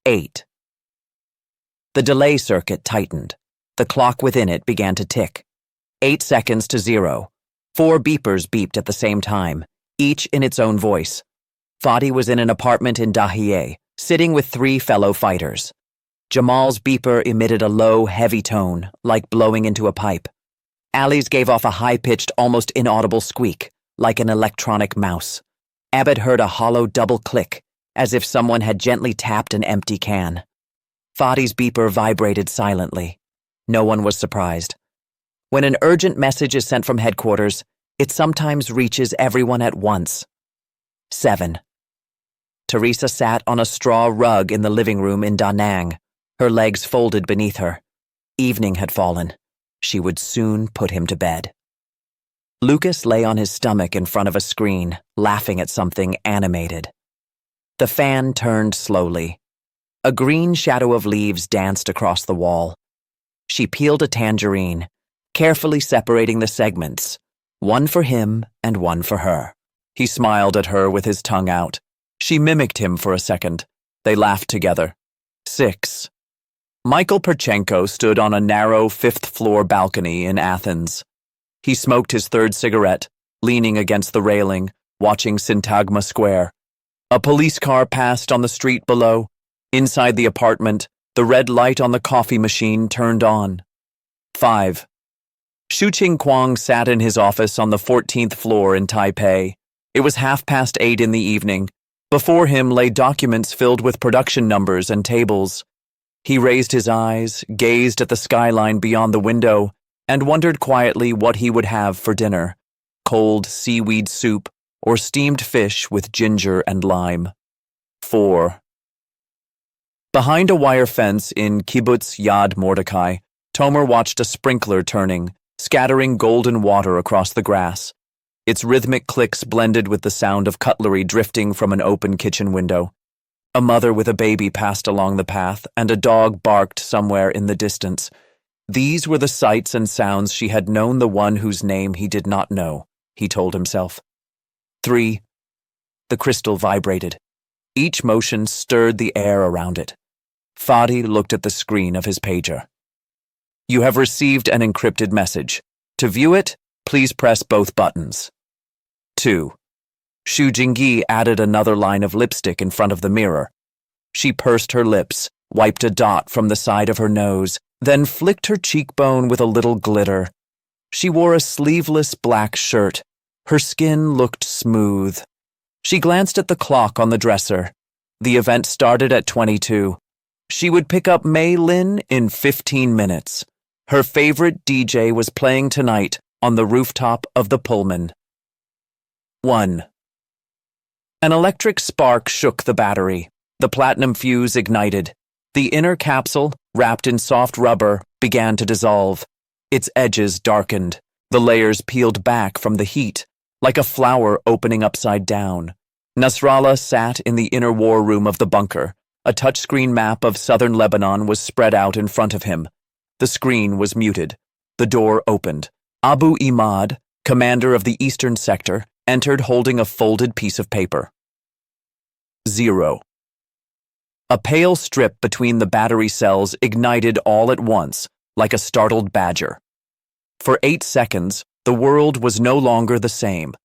8. The delay circuit tightened. The clock within it began to tick. 8 seconds to 0. 4 beepers beeped at the same time, each in its own voice. Fadi was in an apartment in Dahieh, sitting with 3 fellow fighters. Jamal's beeper emitted a low, heavy tone, like blowing into a pipe. Ali's gave off a high-pitched, almost inaudible squeak, like an electronic mouse. Abed heard a hollow double click, as if someone had gently tapped an empty can. Fadi's beeper vibrated silently. No one was surprised. When an urgent message is sent from headquarters, it sometimes reaches everyone at once. 7. Teresa sat on a straw rug in the living room in Da Nang, her legs folded beneath her. Evening had fallen. She would soon put him to bed. Lucas lay on his stomach in front of a screen, laughing at something animated. The fan turned slowly. A green shadow of leaves danced across the wall. She peeled a tangerine, carefully separating the segments, one for him and one for her. He smiled at her with his tongue out. She mimicked him for a second. They laughed together. 6. Michael Perchenko stood on a narrow 5th-floor balcony in Athens. He smoked his 3rd cigarette, leaning against the railing, watching Syntagma Square. A police car passed on the street below. Inside the apartment, the red light on the coffee machine turned on. 5. Xu Qingquang sat in his office on the 14th floor in Taipei. It was 8:30 in the evening. Before him lay documents filled with production numbers and tables. He raised his eyes, gazed at the skyline beyond the window, and wondered quietly what he would have for dinner: cold seaweed soup or steamed fish with ginger and lime. 4. Behind a wire fence in Kibbutz Yad Mordecai, Tomer watched a sprinkler turning, scattering golden water across the grass. Its rhythmic clicks blended with the sound of cutlery drifting from an open kitchen window. A mother with a baby passed along the path, and a dog barked somewhere in the distance. These were the sights and sounds she had known the one whose name he did not know, he told himself. 3. The crystal vibrated. Each motion stirred the air around it. Fadi looked at the screen of his pager. You have received an encrypted message. To view it, please press both buttons. 2. Xu Jingyi added another line of lipstick in front of the mirror. She pursed her lips, wiped a dot from the side of her nose, then flicked her cheekbone with a little glitter. She wore a sleeveless black shirt. Her skin looked smooth. She glanced at the clock on the dresser. The event started at 22. She would pick up Mei Lin in 15 minutes. Her favorite DJ was playing tonight on the rooftop of the Pullman. 1. An electric spark shook the battery. The platinum fuse ignited. The inner capsule, wrapped in soft rubber, began to dissolve. Its edges darkened. The layers peeled back from the heat, like a flower opening upside down. Nasrallah sat in the inner war room of the bunker. A touchscreen map of southern Lebanon was spread out in front of him. The screen was muted. The door opened. Abu Imad, commander of the eastern sector, entered holding a folded piece of paper. 0. A pale strip between the battery cells ignited all at once, like a startled badger. For 8 seconds, the world was no longer the same.